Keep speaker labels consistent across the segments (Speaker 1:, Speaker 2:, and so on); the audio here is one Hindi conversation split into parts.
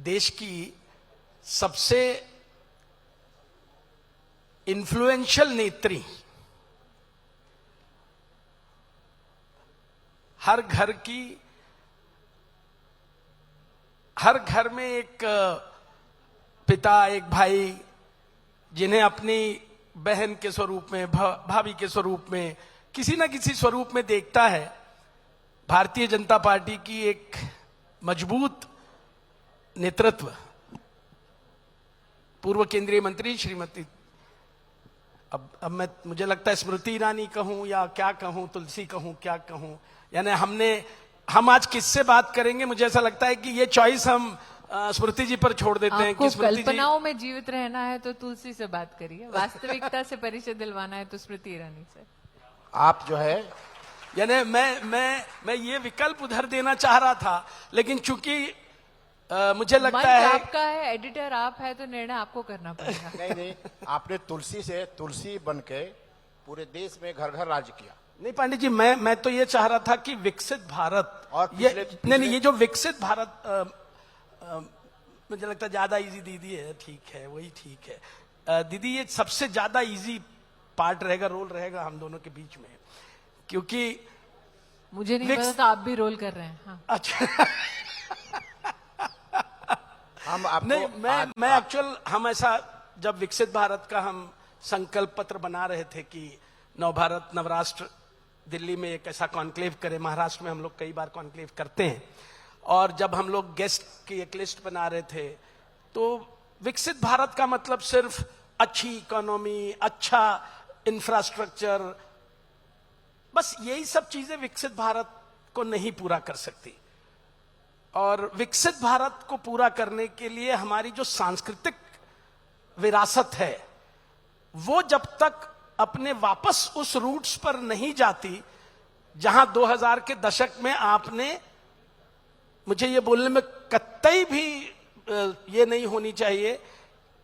Speaker 1: देश की सबसे इन्फ्लुएंशियल नेत्री, हर घर में एक पिता, एक भाई, जिन्हें अपनी बहन के स्वरूप में, भाभी के स्वरूप में, किसी न किसी स्वरूप में देखता है, भारतीय जनता पार्टी की एक मजबूत नेतृत्व, पूर्व केंद्रीय मंत्री श्रीमती, अब मुझे लगता है स्मृति ईरानी कहूं या क्या कहूं, तुलसी कहूं, क्या कहूं, यानी हम आज किससे बात करेंगे, मुझे ऐसा लगता है कि ये चॉइस हम स्मृति जी पर छोड़ देते हैं कि स्मृति
Speaker 2: कल्पनाओं में जीवित रहना है तो तुलसी से बात करिए, वास्तविकता से परिचय दिलवाना है तो स्मृति ईरानी से।
Speaker 3: आप जो है,
Speaker 1: यानी मैं ये विकल्प उधर देना चाह रहा था, लेकिन चूंकि मुझे लगता है
Speaker 2: आपका है, एडिटर आप है, तो निर्णय आपको करना पड़ेगा।
Speaker 3: नहीं, आपने तुलसी बन के पूरे देश में घर घर राज किया।
Speaker 1: नहीं पांडे जी, मैं तो ये चाह रहा था कि विकसित भारत,
Speaker 3: और
Speaker 1: नहीं, ये जो विकसित भारत मुझे लगता है ज्यादा इजी दीदी है, ठीक है, वही ठीक है दीदी, ये सबसे ज्यादा इजी पार्ट रहेगा, रोल रहेगा हम दोनों के बीच में, क्योंकि
Speaker 2: मुझे नहीं पता था आप भी रोल कर रहे हैं। हाँ।
Speaker 1: अच्छा
Speaker 3: हम आपको
Speaker 1: नहीं, मैं एक्चुअल, हम ऐसा जब विकसित भारत का हम संकल्प पत्र बना रहे थे कि नवभारत नवराष्ट्र दिल्ली में एक ऐसा कॉन्क्लेव करें, महाराष्ट्र में हम लोग कई बार कॉन्क्लेव करते हैं, और जब हम लोग गेस्ट की एक लिस्ट बना रहे थे, तो विकसित भारत का मतलब सिर्फ अच्छी इकोनॉमी, अच्छा इंफ्रास्ट्रक्चर, बस यही सब चीजें विकसित भारत को नहीं पूरा कर सकती। और विकसित भारत को पूरा करने के लिए हमारी जो सांस्कृतिक विरासत है, वो जब तक अपने वापस उस रूट्स पर नहीं जाती, जहां 2000 के दशक में आपने, मुझे ये बोलने में कतई भी ये नहीं होनी चाहिए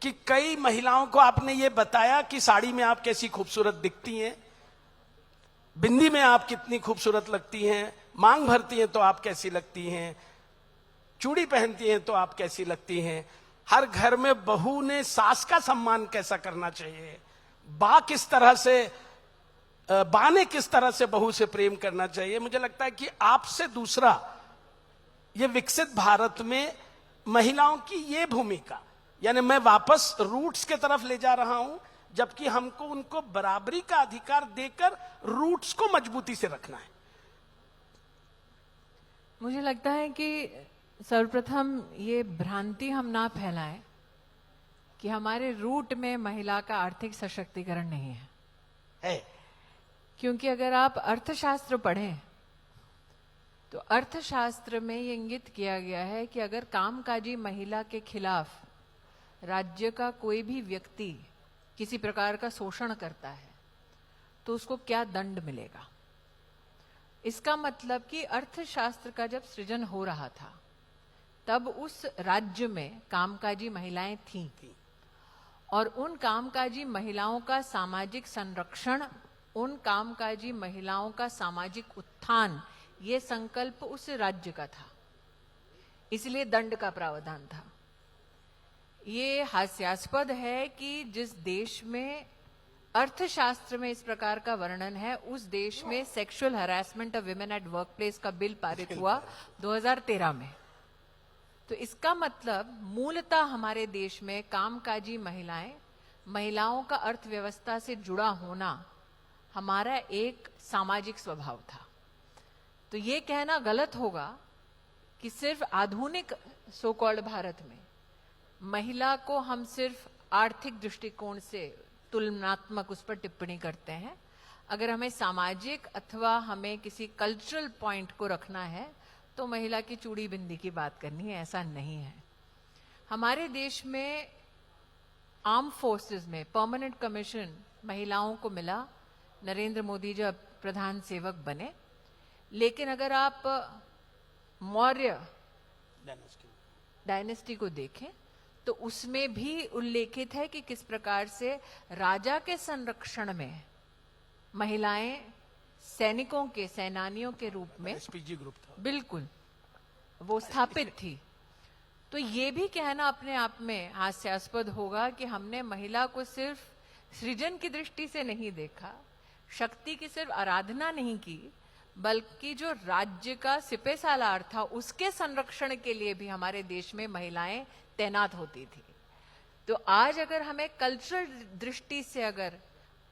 Speaker 1: कि कई महिलाओं को आपने ये बताया कि साड़ी में आप कैसी खूबसूरत दिखती हैं, बिंदी में आप कितनी खूबसूरत लगती हैं, मांग भरती हैं तो आप कैसी लगती हैं, चूड़ी पहनती हैं तो आप कैसी लगती हैं। हर घर में बहू ने सास का सम्मान कैसा करना चाहिए, बा ने किस तरह से बहू से प्रेम करना चाहिए। मुझे लगता है कि आपसे दूसरा ये विकसित भारत में महिलाओं की ये भूमिका, यानी मैं वापस रूट्स के तरफ ले जा रहा हूं, जबकि हमको उनको बराबरी का अधिकार देकर रूट्स को मजबूती से रखना है।
Speaker 2: मुझे लगता है कि सर्वप्रथम ये भ्रांति हम ना फैलाएं कि हमारे रूट में महिला का आर्थिक सशक्तिकरण नहीं है। क्योंकि अगर आप अर्थशास्त्र पढ़ें तो अर्थशास्त्र में ये इंगित किया गया है कि अगर कामकाजी महिला के खिलाफ राज्य का कोई भी व्यक्ति किसी प्रकार का शोषण करता है तो उसको क्या दंड मिलेगा। इसका मतलब कि अर्थशास्त्र का जब सृजन हो रहा था तब उस राज्य में कामकाजी महिलाएं थीं और उन कामकाजी महिलाओं का सामाजिक संरक्षण, उन कामकाजी महिलाओं का सामाजिक उत्थान, ये संकल्प उस राज्य का था, इसलिए दंड का प्रावधान था। ये हास्यास्पद है कि जिस देश में अर्थशास्त्र में इस प्रकार का वर्णन है, उस देश में sexual harassment of women at work place का बिल पारित हुआ 2013 में। तो इसका मतलब मूलतः हमारे देश में कामकाजी महिलाओं का अर्थव्यवस्था से जुड़ा होना हमारा एक सामाजिक स्वभाव था। तो ये कहना गलत होगा कि सिर्फ आधुनिक सो कॉल्ड भारत में महिला को हम सिर्फ आर्थिक दृष्टिकोण से तुलनात्मक उस पर टिप्पणी करते हैं। अगर हमें सामाजिक अथवा हमें किसी कल्चरल पॉइंट को रखना है तो महिला की चूड़ी बिंदी की बात करनी है, ऐसा नहीं है। हमारे देश में आर्म फोर्सेस में परमानेंट कमीशन महिलाओं को मिला, नरेंद्र मोदी जब प्रधान सेवक बने। लेकिन अगर आप मौर्य डायनेस्टी को देखें तो उसमें भी उल्लेखित है कि किस प्रकार से राजा के संरक्षण में महिलाएं सैनिकों के, सेनानियों के रूप में
Speaker 1: एसपीजी ग्रुप था,
Speaker 2: बिल्कुल वो स्थापित थी। तो ये भी कहना अपने आप में हास्यास्पद होगा कि हमने महिला को सिर्फ सृजन की दृष्टि से नहीं देखा, शक्ति की सिर्फ आराधना नहीं की, बल्कि जो राज्य का सिपह सालार था उसके संरक्षण के लिए भी हमारे देश में महिलाएं तैनात होती थी। तो आज अगर हमें कल्चरल दृष्टि से अगर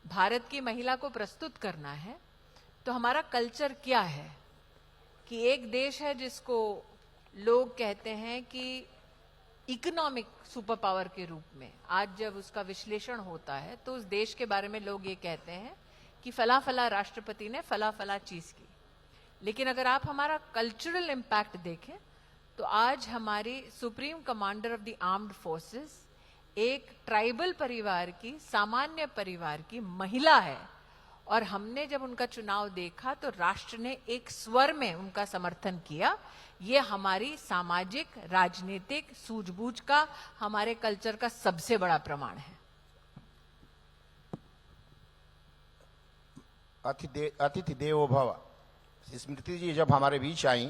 Speaker 2: भारत की महिला को प्रस्तुत करना है तो हमारा कल्चर क्या है कि एक देश है जिसको लोग कहते हैं कि इकोनॉमिक सुपर पावर के रूप में आज जब उसका विश्लेषण होता है तो उस देश के बारे में लोग ये कहते हैं कि फला फला राष्ट्रपति ने फला फला चीज की। लेकिन अगर आप हमारा कल्चरल इम्पैक्ट देखें तो आज हमारी supreme commander of the armed forces एक ट्राइबल परिवार की, सामान्य परिवार की महिला है। और हमने जब उनका चुनाव देखा तो राष्ट्र ने एक स्वर में उनका समर्थन किया। ये हमारी सामाजिक, राजनीतिक सूझबूझ का, हमारे कल्चर का सबसे बड़ा प्रमाण है।
Speaker 3: अतिथि देवो भव। स्मृति जी जब हमारे बीच आई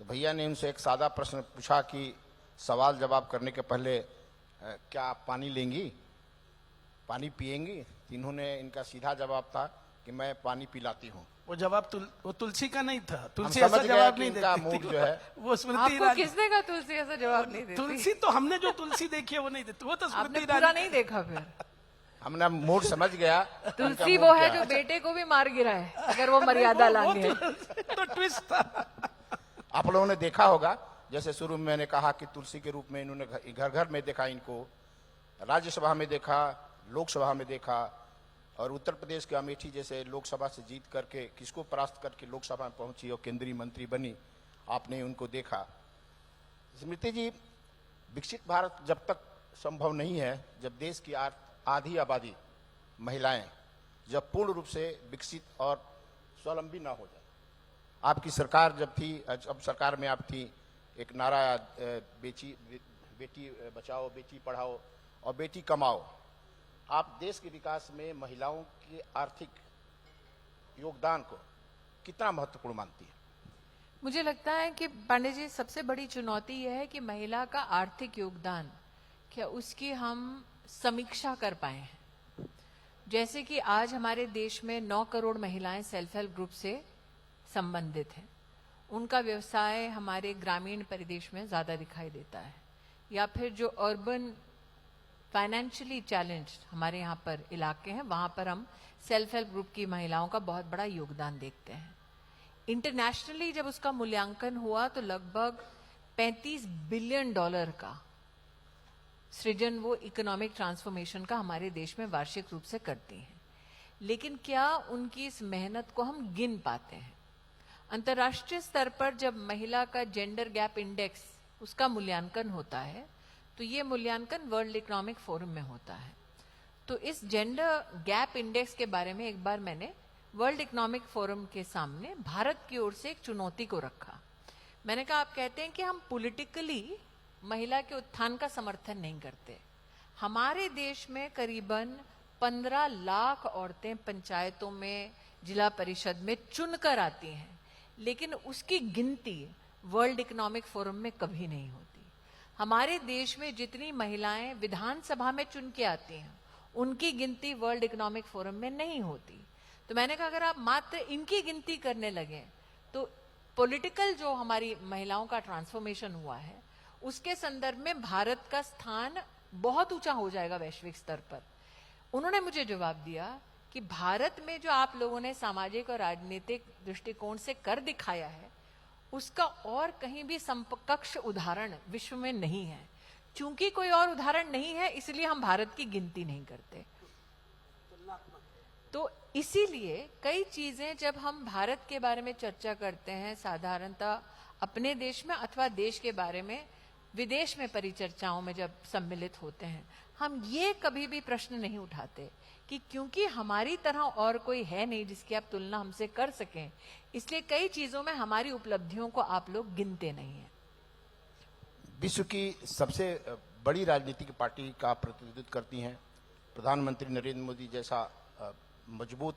Speaker 3: तो भैया ने उनसे एक सादा प्रश्न पूछा कि सवाल जवाब करने के पहले क्या आप पानी लेंगी, पानी पिएंगी? इन्होंने इनका सीधा जवाब था कि मैं पानी पिलाती हूँ।
Speaker 1: वो जवाब वो तुलसी का नहीं था। तुलसी
Speaker 3: समझ
Speaker 1: ऐसा
Speaker 3: गए
Speaker 1: जवाब
Speaker 3: कि
Speaker 1: नहीं
Speaker 3: इनका
Speaker 1: देती
Speaker 3: मूड
Speaker 1: थी।
Speaker 3: जो है
Speaker 1: वो स्मृति
Speaker 2: आपको
Speaker 1: ईरानी।
Speaker 2: किसने कहा तुलसी ऐसा जवाब नहीं देती?
Speaker 1: तुलसी तो हमने जो तुलसी देखी है वो नहीं देती। वो तो
Speaker 2: आपने
Speaker 1: स्मृति
Speaker 2: पूरा
Speaker 1: ईरानी।
Speaker 2: नहीं देखा फिर?
Speaker 3: हमने मूड समझ गया।
Speaker 2: तुलसी
Speaker 3: उनका
Speaker 2: वो
Speaker 3: मूड
Speaker 2: है
Speaker 3: क्या
Speaker 2: जो बेटे को भी मार गिरा है अगर वो मर्यादा लांघे।
Speaker 1: तो ट्विस्ट था।
Speaker 3: आप लोगों ने देखा होगा, जैसे शुरू में मैंने कहा कि तुलसी के रूप में इन्होंने घर घर में देखा, इनको राज्यसभा में देखा, लोकसभा में देखा, और उत्तर प्रदेश के अमेठी जैसे लोकसभा से जीत करके किसको परास्त करके लोकसभा में पहुंची और केंद्रीय मंत्री बनी, आपने उनको देखा। स्मृति जी, विकसित भारत जब तक संभव नहीं है जब देश की आधी आबादी महिलाएं जब पूर्ण रूप से विकसित और स्वावलंबी ना हो जाए। आपकी सरकार जब थी, अब सरकार में आप थी, एक नारा बेटी बचाओ, बेटी पढ़ाओ और बेटी कमाओ। आप देश के विकास में महिलाओं के आर्थिक योगदान को कितना महत्वपूर्ण मानती है?
Speaker 2: मुझे लगता है कि पांडे जी, सबसे बड़ी चुनौती यह है कि महिला का आर्थिक योगदान क्या उसकी हम समीक्षा कर पाए हैं। जैसे कि आज हमारे देश में 9 करोड़ महिलाएं सेल्फ हेल्प ग्रुप से संबंधित हैं। उनका व्यवसाय हमारे ग्रामीण परिदेश में ज्यादा दिखाई देता है, या फिर जो अर्बन फाइनेंशियली चैलेंज्ड हमारे यहाँ पर इलाके हैं वहां पर हम सेल्फ हेल्प ग्रुप की महिलाओं का बहुत बड़ा योगदान देखते हैं। इंटरनेशनली जब उसका मूल्यांकन हुआ तो लगभग $35 बिलियन का सृजन वो इकोनॉमिक ट्रांसफॉर्मेशन का हमारे देश में वार्षिक रूप से करती हैं। लेकिन क्या उनकी इस मेहनत को हम गिन पाते हैं? अंतर्राष्ट्रीय स्तर पर जब महिला का जेंडर गैप इंडेक्स उसका मूल्यांकन होता है तो ये मूल्यांकन वर्ल्ड इकोनॉमिक फोरम में होता है। तो इस जेंडर गैप इंडेक्स के बारे में एक बार मैंने वर्ल्ड इकोनॉमिक फोरम के सामने भारत की ओर से एक चुनौती को रखा। मैंने कहा, आप कहते हैं कि हम पॉलिटिकली महिला के उत्थान का समर्थन नहीं करते। हमारे देश में करीबन 15 लाख औरतें पंचायतों में, जिला परिषद में चुनकर आती हैं, लेकिन उसकी गिनती वर्ल्ड इकोनॉमिक फोरम में कभी नहीं होती। हमारे देश में जितनी महिलाएं विधानसभा में चुन के आती हैं उनकी गिनती वर्ल्ड इकोनॉमिक फोरम में नहीं होती। तो मैंने कहा, अगर आप मात्र इनकी गिनती करने लगे तो पॉलिटिकल जो हमारी महिलाओं का ट्रांसफॉर्मेशन हुआ है उसके संदर्भ में भारत का स्थान बहुत ऊंचा हो जाएगा वैश्विक स्तर पर। उन्होंने मुझे जवाब दिया कि भारत में जो आप लोगों ने सामाजिक और राजनीतिक दृष्टिकोण से कर दिखाया है उसका और कहीं भी समकक्ष उदाहरण विश्व में नहीं है। चूंकि कोई और उदाहरण नहीं है इसलिए हम भारत की गिनती नहीं करते। तो इसीलिए कई चीजें जब हम भारत के बारे में चर्चा करते हैं, साधारणतः अपने देश में अथवा देश के बारे में विदेश में परिचर्चाओं में जब सम्मिलित होते हैं, हम ये कभी भी प्रश्न नहीं उठाते कि क्योंकि हमारी तरह और कोई है नहीं जिसकी आप तुलना हमसे कर सकें, इसलिए कई चीजों में हमारी उपलब्धियों को आप लोग गिनते नहीं हैं।
Speaker 3: विश्व की सबसे बड़ी राजनीतिक पार्टी का प्रतिनिधित्व करती हैं। प्रधानमंत्री नरेंद्र मोदी जैसा मजबूत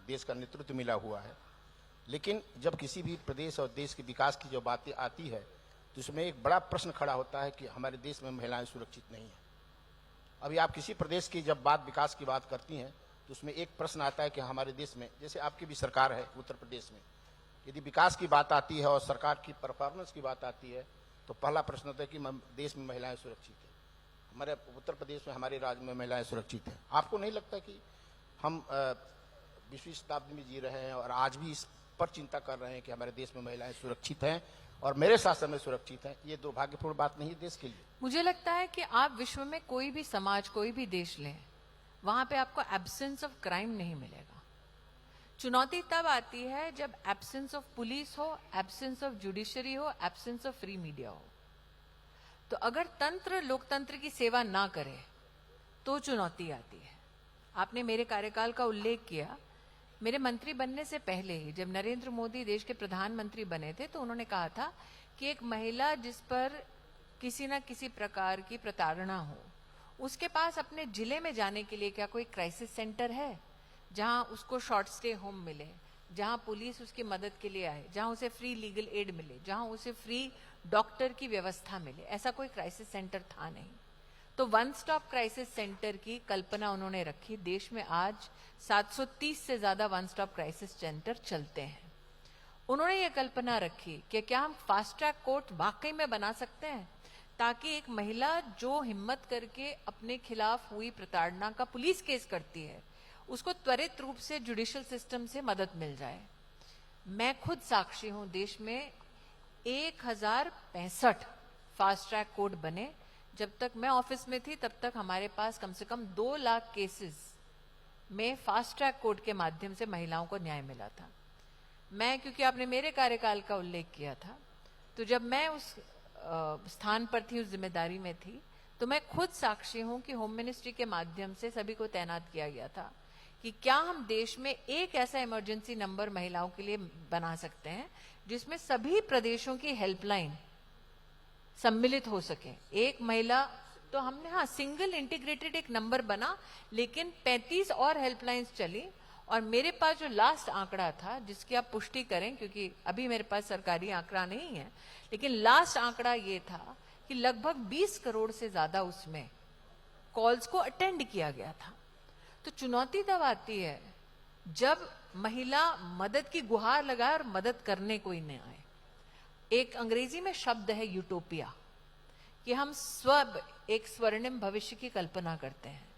Speaker 3: देश का नेतृत्व मिला हुआ है। लेकिन जब किसी भी प्रदेश और देश के विकास की जो बातें आती है तो इसमें एक बड़ा प्रश्न खड़ा होता है कि हमारे देश में महिलाएं सुरक्षित नहीं हैं। अभी आप किसी प्रदेश की जब विकास की बात करती हैं तो उसमें एक प्रश्न आता है कि हमारे देश में, जैसे आपकी भी सरकार है उत्तर प्रदेश में, यदि विकास की बात आती है और सरकार की परफॉर्मेंस की बात आती है तो पहला प्रश्न होता है कि देश में महिलाएं सुरक्षित है। हमारे उत्तर प्रदेश में, हमारे राज्य में महिलाएं सुरक्षित हैं। आपको नहीं लगता कि हम 20वीं शताब्दी में जी रहे हैं और आज भी इस पर चिंता कर रहे हैं कि हमारे देश में महिलाएं सुरक्षित हैं और मेरे शासन में सुरक्षित हैं? ये दुर्भाग्यपूर्ण बात नहीं है देश के लिए।
Speaker 2: मुझे लगता है कि आप विश्व में कोई भी समाज, कोई भी देश लें, वहां पे आपको एब्सेंस ऑफ क्राइम नहीं मिलेगा। चुनौती तब आती है जब एब्सेंस ऑफ पुलिस हो, एब्सेंस ऑफ जुडिशरी हो, एब्सेंस ऑफ फ्री मीडिया हो। तो अगर तंत्र लोकतंत्र की सेवा ना करे तो चुनौती आती है। आपने मेरे कार्यकाल का उल्लेख किया। मेरे मंत्री बनने से पहले ही जब नरेंद्र मोदी देश के प्रधानमंत्री बने थे तो उन्होंने कहा था कि एक महिला जिस पर किसी न किसी प्रकार की प्रताड़ना हो, उसके पास अपने जिले में जाने के लिए क्या कोई क्राइसिस सेंटर है जहां उसको शॉर्ट स्टे होम मिले, जहां पुलिस उसकी मदद के लिए आए, जहां उसे फ्री लीगल एड मिले, जहां उसे फ्री डॉक्टर की व्यवस्था मिले? ऐसा कोई क्राइसिस सेंटर था नहीं। तो वन स्टॉप क्राइसिस सेंटर की कल्पना उन्होंने रखी। देश में आज 730 से ज्यादा वन स्टॉप क्राइसिस सेंटर चलते हैं। उन्होंने ये कल्पना रखी कि क्या हम फास्ट ट्रैक कोर्ट वाकई में बना सकते हैं ताकि एक महिला जो हिम्मत करके अपने खिलाफ हुई प्रताड़ना का पुलिस केस करती है उसको त्वरित रूप से जुडिशियल सिस्टम से मदद मिल जाए। मैं खुद साक्षी हूं, देश में 1065 फास्ट ट्रैक कोर्ट बने। जब तक मैं ऑफिस में थी तब तक हमारे पास कम से कम 2 लाख केसेस में फास्ट ट्रैक कोर्ट के माध्यम से महिलाओं को न्याय मिला था। मैं, क्योंकि आपने मेरे कार्यकाल का उल्लेख किया था, तो जब मैं उस स्थान पर थी, उस जिम्मेदारी में थी, तो मैं खुद साक्षी हूं कि होम मिनिस्ट्री के माध्यम से सभी को तैनात किया गया था कि क्या हम देश में एक ऐसा इमरजेंसी नंबर महिलाओं के लिए बना सकते हैं जिसमें सभी प्रदेशों की हेल्पलाइन सम्मिलित हो सके। एक महिला, तो हमने सिंगल इंटीग्रेटेड एक नंबर बना, लेकिन 35 और हेल्पलाइंस चली। और मेरे पास जो लास्ट आंकड़ा था, जिसकी आप पुष्टि करें क्योंकि अभी मेरे पास सरकारी आंकड़ा नहीं है, लेकिन लास्ट आंकड़ा ये था कि लगभग 20 करोड़ से ज्यादा उसमें कॉल्स को अटेंड किया गया था। तो चुनौती तब आती है जब महिला मदद की गुहार लगाए और मदद करने कोई न आए। एक अंग्रेजी में शब्द है यूटोपिया, कि हम एक स्वर्णिम भविष्य की कल्पना करते हैं।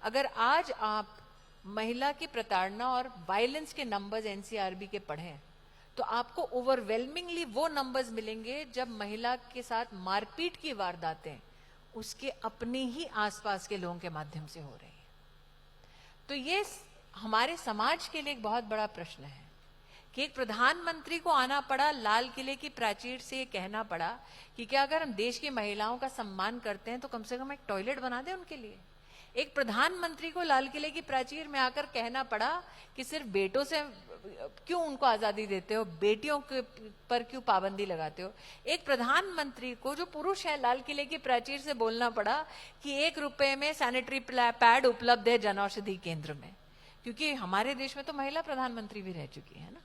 Speaker 2: अगर आज आप महिला की प्रताड़ना और वायलेंस के नंबर्स एनसीआरबी के पढ़ें तो आपको ओवरवेलमिंगली वो नंबर्स मिलेंगे जब महिला के साथ मारपीट की वारदातें उसके अपने ही आसपास के लोगों के माध्यम से हो रही हैं। तो ये हमारे समाज के लिए एक बहुत बड़ा प्रश्न है कि एक प्रधानमंत्री को आना पड़ा, लाल किले की प्राचीर से ये कहना पड़ा कि क्या अगर हम देश की महिलाओं का सम्मान करते हैं तो कम से कम एक टॉयलेट बना दें उनके लिए। एक प्रधानमंत्री को लाल किले की प्राचीर में आकर कहना पड़ा कि सिर्फ बेटों से क्यों उनको आजादी देते हो, बेटियों के पर क्यों पाबंदी लगाते हो। एक प्रधानमंत्री को जो पुरुष है लाल किले की प्राचीर से बोलना पड़ा कि 1 रुपए में सैनिटरी पैड उपलब्ध है जनऔषधि केंद्र में, क्योंकि हमारे देश में तो महिला प्रधानमंत्री भी रह चुकी है ना।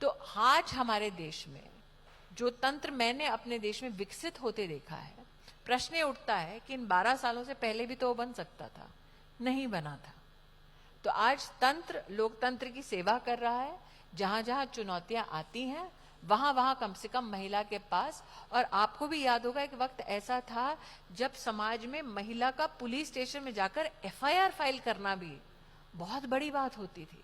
Speaker 2: तो आज हमारे देश में जो तंत्र मैंने अपने देश में विकसित होते देखा है, प्रश्न ये उठता है कि इन 12 सालों से पहले भी तो वो बन सकता था, नहीं बना था। तो आज तंत्र लोकतंत्र की सेवा कर रहा है। जहां जहां चुनौतियां आती हैं वहां वहां कम से कम महिला के पास, और आपको भी याद होगा एक वक्त ऐसा था जब समाज में महिला का पुलिस स्टेशन में जाकर एफआईआर फाइल करना भी बहुत बड़ी बात होती थी।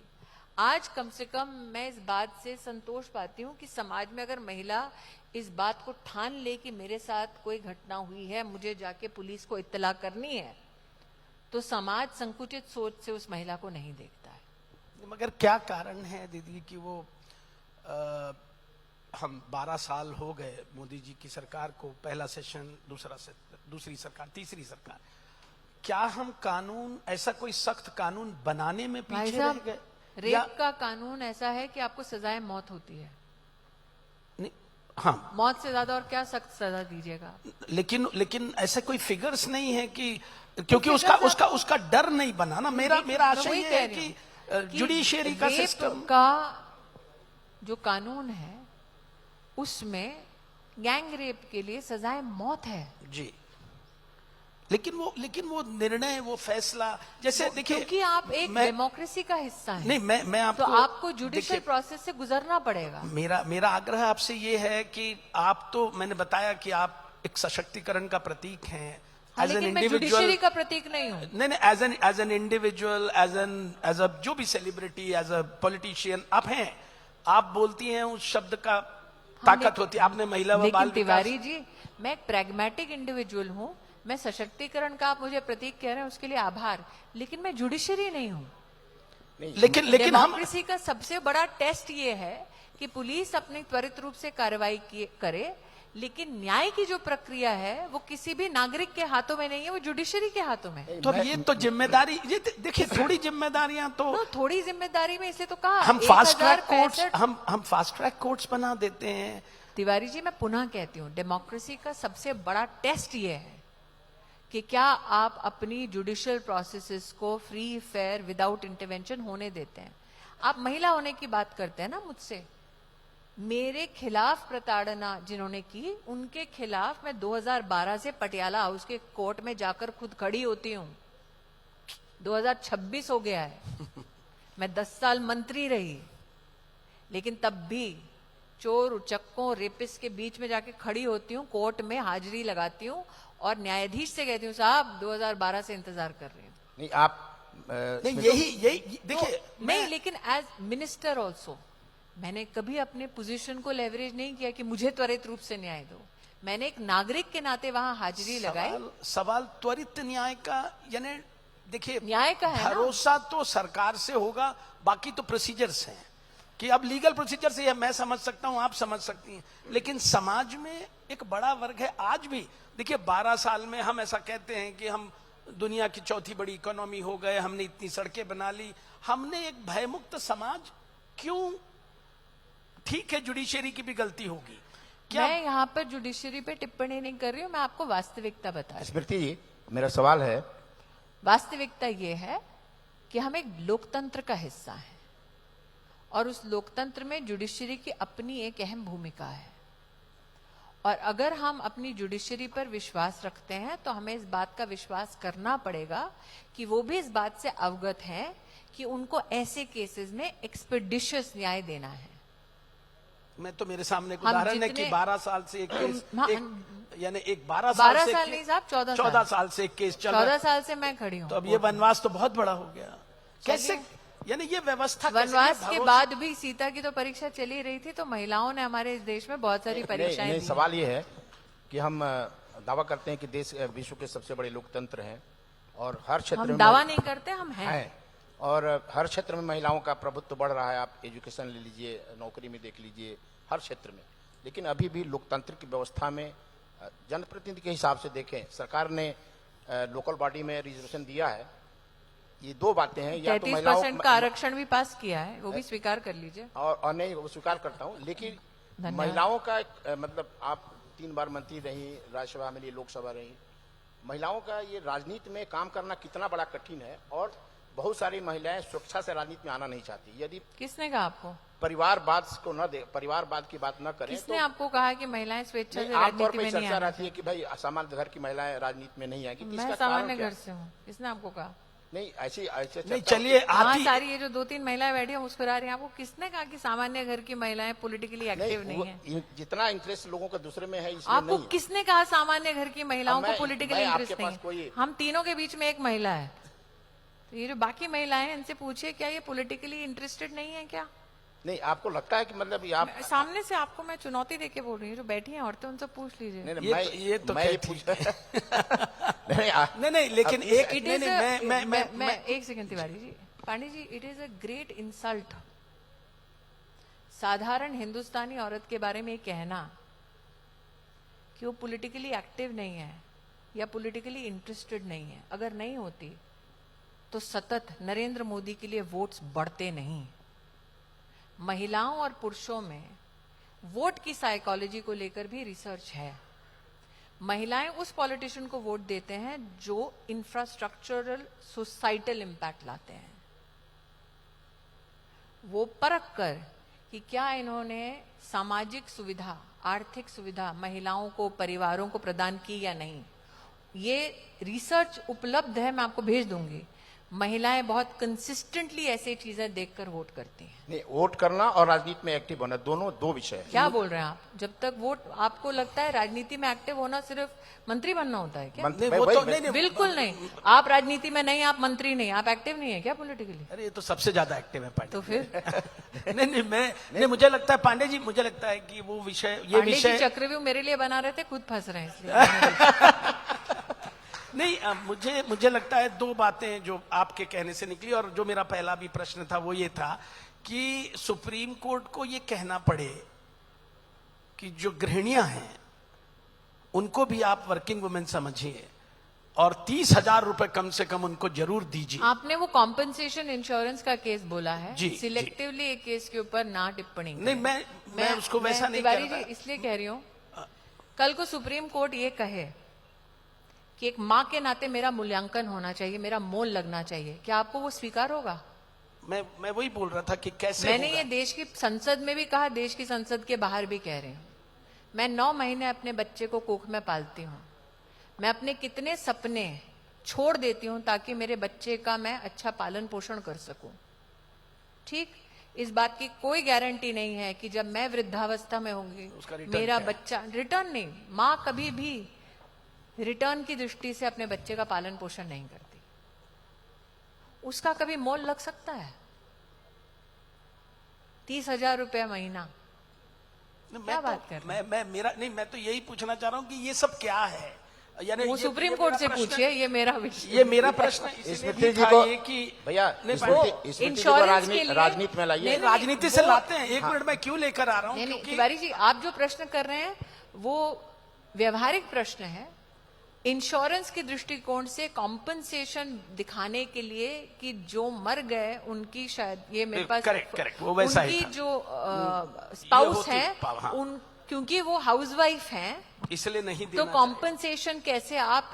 Speaker 2: आज कम से कम मैं इस बात से संतोष पाती हूँ कि समाज में अगर महिला इस बात को ठान ले कि मेरे साथ कोई घटना हुई है, मुझे जाके पुलिस को इत्तला करनी है, तो समाज संकुचित सोच से उस महिला को नहीं देखता है।
Speaker 1: मगर क्या कारण है दीदी कि वो हम 12 साल हो गए मोदी जी की सरकार को, पहला सेशन, दूसरी सरकार, तीसरी सरकार, क्या हम कानून, ऐसा कोई सख्त कानून बनाने में पीछे रह गए?
Speaker 2: रेप का कानून ऐसा है कि आपको सजाए मौत होती है।
Speaker 1: हाँ,
Speaker 2: मौत से ज्यादा और क्या सख्त सजा दीजिएगा।
Speaker 1: लेकिन ऐसे कोई फिगर्स नहीं है कि, क्योंकि उसका डर नहीं बना ना। मेरा आशय ये है कि जुडिशियरी का सिस्टम
Speaker 2: का जो कानून है उसमें गैंग रेप के लिए सजाए मौत है।
Speaker 1: जी, लेकिन वो निर्णय, वो फैसला, जैसे देखिए,
Speaker 2: क्योंकि आप एक डेमोक्रेसी का हिस्सा हैं।
Speaker 1: नहीं, मैं आपको,
Speaker 2: तो आपको जुडिशियल प्रोसेस से गुजरना पड़ेगा।
Speaker 1: मेरा आग्रह आपसे ये है कि आप तो, मैंने बताया कि आप एक सशक्तिकरण का प्रतीक हैं, एज एन
Speaker 2: लेकिन मैं
Speaker 1: इंडिविजुअल,
Speaker 2: जुडिशरी का प्रतीक नहीं हूँ।
Speaker 1: नहीं, as an individual, as a जो भी सेलिब्रिटी, एज अ पॉलिटिशियन आप हैं, आप बोलती हैं, उस शब्द का ताकत होती है। आपने महिला व बाल
Speaker 2: लेकिन तिवारी जी, मैं एक प्रैग्मेटिक इंडिविजुअल हूँ। मैं सशक्तिकरण का आप मुझे प्रतीक कह रहे हैं, उसके लिए आभार, लेकिन मैं जुडिशरी नहीं हूँ।
Speaker 1: लेकिन हम,
Speaker 2: डेमोक्रेसी का सबसे बड़ा टेस्ट ये है कि पुलिस अपनी त्वरित रूप से कार्रवाई करे, लेकिन न्याय की जो प्रक्रिया है वो किसी भी नागरिक के हाथों में नहीं है, वो जुडिशरी के हाथों में है।
Speaker 1: तो अब ये तो जिम्मेदारी, ये देखिए, थोड़ी जिम्मेदारियां तो
Speaker 2: थोड़ी जिम्मेदारी में, इसलिए तो कहा
Speaker 1: हम फास्ट ट्रैक
Speaker 2: 1065
Speaker 1: कोर्ट्स, हम फास्ट ट्रैक कोर्ट्स बना देते हैं।
Speaker 2: तिवारी जी, मैं पुनः कहती हूँ, डेमोक्रेसी का सबसे बड़ा टेस्ट ये है कि क्या आप अपनी जुडिशियल प्रोसेसेस को फ्री, फेयर, विदाउट इंटरवेंशन होने देते हैं। आप महिला होने की बात करते हैं ना मुझसे, मेरे खिलाफ प्रताड़ना जिन्होंने की, उनके खिलाफ मैं 2012 से पटियाला हाउस के कोर्ट में जाकर खुद खड़ी होती हूँ। 2026 हो गया है, मैं 10 साल मंत्री रही, लेकिन तब भी चोर, उचक्कों, रेपिस्ट के बीच में जाके खड़ी होती हूँ, कोर्ट में हाजिरी लगाती हूँ और न्यायाधीश से कहती हूँ, साहब 2012 से इंतजार कर रही हूँ।
Speaker 3: नहीं, आप
Speaker 1: नहीं, यही देखिए,
Speaker 2: नहीं, लेकिन एज मिनिस्टर ऑल्सो मैंने कभी अपने पोजीशन को लेवरेज नहीं किया कि मुझे त्वरित रूप से न्याय दो। मैंने एक नागरिक के नाते वहां हाजिरी लगाई।
Speaker 1: सवाल त्वरित न्याय का, यानी देखिए,
Speaker 2: न्याय का है ना?
Speaker 1: भरोसा तो सरकार से होगा, बाकी तो प्रोसीजर्स हैं कि अब लीगल प्रोसीजर से मैं समझ सकता हूं, आप समझ सकती हैं, लेकिन समाज में एक बड़ा वर्ग है आज भी। देखिए, 12 साल में हम ऐसा कहते हैं कि हम दुनिया की चौथी बड़ी इकोनॉमी हो गए, हमने इतनी सड़कें बना ली, हमने एक भयमुक्त समाज क्यों? ठीक है, जुडिशरी की भी गलती होगी क्या?
Speaker 2: मैं यहाँ पर जुडिशरी पे टिप्पणी नहीं कर रही हूँ, मैं आपको वास्तविकता बता रही हूँ।
Speaker 3: स्मृति जी, मेरा सवाल है,
Speaker 2: वास्तविकता ये है कि हम एक लोकतंत्र का हिस्सा है और उस लोकतंत्र में जुडिशरी की अपनी एक अहम भूमिका है। और अगर हम अपनी जुडिशरी पर विश्वास रखते हैं तो हमें इस बात का विश्वास करना पड़ेगा कि वो भी इस बात से अवगत हैं कि उनको ऐसे केसेस में एक्सपेडिशियस न्याय देना है।
Speaker 1: मैं तो, मेरे सामने एक उदाहरण है कि 12 साल से एक केस, यानी एक 12
Speaker 2: साल
Speaker 1: से
Speaker 2: नहीं साहब,
Speaker 1: 14 साल से एक केस चल रहा है।
Speaker 2: 14 साल से मैं खड़ी हूँ।
Speaker 1: तो अब ये वनवास तो बहुत बड़ा हो गया। कैसे, यानी ये व्यवस्था
Speaker 2: वनवास के बाद भी सीता की तो परीक्षा चली रही थी, तो महिलाओं ने हमारे इस देश में बहुत सारी परीक्षाएं दी।
Speaker 3: सवाल ये है कि हम दावा करते हैं कि देश विश्व के सबसे बड़े लोकतंत्र हैं और हर क्षेत्र में,
Speaker 2: हम दावा नहीं करते, हम हैं।
Speaker 3: और हर क्षेत्र में महिलाओं का प्रभुत्व बढ़ रहा है। आप एजुकेशन ले लीजिए, नौकरी में देख लीजिए, हर क्षेत्र में। लेकिन अभी भी लोकतंत्र की व्यवस्था में जनप्रतिनिधि के हिसाब से देखें, सरकार ने लोकल बॉडी में रिजर्वेशन दिया है। ये दो बातें हैं, या तो महिलाओं
Speaker 2: 33% का आरक्षण भी पास किया है, वो भी स्वीकार कर लीजिए।
Speaker 3: और नहीं, वो स्वीकार करता हूँ, लेकिन महिलाओं का मतलब आप 3 बार मंत्री रही, राज्यसभा में, लोकसभा रही, महिलाओं का ये राजनीति में काम करना कितना बड़ा कठिन है। और बहुत सारी महिलाएं स्वेच्छा से राजनीति में आना नहीं चाहती। यदि
Speaker 2: किसने कहा आपको?
Speaker 3: परिवारवाद को न दे, परिवारवाद की बात न करें।
Speaker 2: किसने आपको कहा कि महिलाएं स्वेच्छा से
Speaker 3: आमतौर
Speaker 2: राजनीति
Speaker 3: पर
Speaker 2: में नहीं
Speaker 3: चर्चा
Speaker 2: आना?
Speaker 3: रहती है कि भाई सामान्य घर की महिलाएं राजनीति में नहीं आएगी।
Speaker 2: मैं सामान्य घर से हूँ, किसने आपको कहा?
Speaker 3: नहीं, ऐसे
Speaker 1: नहीं, चलिए,
Speaker 2: हाँ, सारी ये जो 2-3 महिलाएं बैठी हैं मुस्कुरा रही हैं, आपको किसने कहा कि सामान्य घर की महिलाएं पॉलिटिकली एक्टिव नहीं है?
Speaker 3: जितना इंटरेस्ट लोगों का दूसरे में है, इसमें
Speaker 2: आपको
Speaker 3: नहीं।
Speaker 2: किसने कहा सामान्य घर की महिलाओं को पॉलिटिकली इंटरेस्ट नहीं
Speaker 3: कोई...
Speaker 2: है? हम तीनों के बीच में एक महिला है, तो ये जो बाकी महिलाएं हैं इनसे पूछिए, क्या ये पॉलिटिकली इंटरेस्टेड नहीं है क्या?
Speaker 3: नहीं, आपको लगता है कि मतलब आप
Speaker 2: सामने से आपको मैं चुनौती देके बोल रही हूँ, जो बैठी हैं औरतें उनसे पूछ लीजिए।
Speaker 1: ये तो
Speaker 3: मैं
Speaker 1: पूछ
Speaker 3: नहीं,
Speaker 1: नहीं, लेकिन
Speaker 2: मैं एक second Tiwari ji, Pandey ji, it is a great insult साधारण हिंदुस्तानी औरत के बारे में कहना कि वो पॉलिटिकली एक्टिव नहीं है या पॉलिटिकली इंटरेस्टेड नहीं है। अगर नहीं होती तो सतत नरेंद्र मोदी के लिए वोट्स बढ़ते नहीं। महिलाओं और पुरुषों में वोट की साइकोलॉजी को लेकर भी रिसर्च है। महिलाएं उस पॉलिटिशियन को वोट देते हैं जो इंफ्रास्ट्रक्चरल सोसाइटल इंपैक्ट लाते हैं। वो परख कर कि क्या इन्होंने सामाजिक सुविधा आर्थिक सुविधा महिलाओं को, परिवारों को प्रदान की या नहीं, ये रिसर्च उपलब्ध है, मैं आपको भेज दूंगी। महिलाएं बहुत कंसिस्टेंटली ऐसी चीजें देखकर वोट करती हैं।
Speaker 3: नहीं, वोट करना और राजनीति में एक्टिव होना दोनों दो विषय है।
Speaker 2: क्या बोल रहे हैं आप? जब तक वोट, आपको लगता है राजनीति में एक्टिव होना सिर्फ मंत्री बनना होता है क्या?
Speaker 3: मंत्री-
Speaker 1: नहीं, वो
Speaker 3: वही-
Speaker 1: तो
Speaker 3: वही-
Speaker 1: नहीं,
Speaker 2: बिल्कुल नहीं। आप राजनीति में नहीं, आप मंत्री नहीं, आप एक्टिव नहीं है क्या पॉलिटिकली?
Speaker 1: अरे ये तो सबसे ज्यादा एक्टिव है पांडे
Speaker 2: तो फिर
Speaker 1: नहीं, मुझे लगता है पांडे जी, मुझे लगता है कि वो विषय, ये
Speaker 2: पांडे जी
Speaker 1: विषय
Speaker 2: चक्रव्यूह मेरे लिए बना रहे थे, खुद फंस रहे हैं इसलिए।
Speaker 1: नहीं, मुझे लगता है दो बातें जो आपके कहने से निकली, और जो मेरा पहला भी प्रश्न था वो ये था कि सुप्रीम कोर्ट को ये कहना पड़े कि जो गृहिणियां हैं उनको भी आप वर्किंग वुमेन समझिए और 30,000 रुपए कम से कम उनको जरूर दीजिए।
Speaker 2: आपने वो कॉम्पनसेशन इंश्योरेंस का केस बोला है,
Speaker 1: जी,
Speaker 2: सिलेक्टिवली एक केस के ऊपर ना टिप्पणी
Speaker 1: नहीं, मैं उसको वैसा नहीं
Speaker 2: तिवारी
Speaker 1: कह रहा।
Speaker 2: जी इसलिए कह रही हूँ, कल को सुप्रीम कोर्ट ये कहे कि एक माँ के नाते मेरा मूल्यांकन होना चाहिए, मेरा मोल लगना चाहिए, क्या आपको वो स्वीकार होगा?
Speaker 1: मैं वही बोल रहा था कि कैसे
Speaker 2: मैंने
Speaker 1: होगा?
Speaker 2: ये देश की संसद में भी कहा, देश की संसद के बाहर भी कह रही हूँ। मैं 9 महीने अपने बच्चे को कोख में पालती हूँ, मैं अपने कितने सपने छोड़ देती हूँ ताकि मेरे बच्चे का मैं अच्छा पालन पोषण कर सकूं। ठीक, इस बात की कोई गारंटी नहीं है कि जब मैं वृद्धावस्था में होंगी
Speaker 1: उसका रिटर्न
Speaker 2: मेरा
Speaker 1: क्या है?
Speaker 2: बच्चा, रिटर्न नहीं, माँ कभी भी रिटर्न की दृष्टि से अपने बच्चे का पालन पोषण नहीं करती। उसका कभी मोल लग सकता है? 30,000 रुपया महीना, क्या बात कर रहे हैं?
Speaker 1: मैं तो यही पूछना चाह रहा हूँ कि ये सब क्या है, यानी
Speaker 2: वो सुप्रीम कोर्ट से पूछिए, ये मेरा विषय।
Speaker 1: ये मेरा प्रश्न इसलिए
Speaker 3: स्मृति
Speaker 1: भी
Speaker 3: जी
Speaker 1: था
Speaker 3: को
Speaker 1: ये कि
Speaker 3: भैया,
Speaker 1: नहीं,
Speaker 3: स्मृति जी को
Speaker 2: इंश्योरेंस के लिए-
Speaker 3: राजनीति में लाइए।
Speaker 2: नहीं,
Speaker 1: राजनीति से
Speaker 2: वो-
Speaker 1: लाते हैं। एक मिनट, मैं क्यों लेकर आ रहा हूँ?
Speaker 2: नहीं नहीं
Speaker 1: क्योंकि
Speaker 2: तिवारी जी, आप जो प्रश्न कर रहे हैं वो व्यवहारिक प्रश्न है। इंश्योरेंस के दृष्टिकोण से कॉम्पनसेशन दिखाने के लिए कि जो मर गए उनकी, शायद ये मेरे पास
Speaker 1: करेक्ट, वो वैसा ही
Speaker 2: उनकी
Speaker 1: था।
Speaker 2: जो स्पाउस
Speaker 1: होती-
Speaker 2: है
Speaker 1: हाँ।
Speaker 2: उन, क्योंकि वो हाउसवाइफ हैं,
Speaker 1: इसलिए नहीं
Speaker 2: तो
Speaker 1: देना
Speaker 2: कॉम्पनसेशन कैसे आप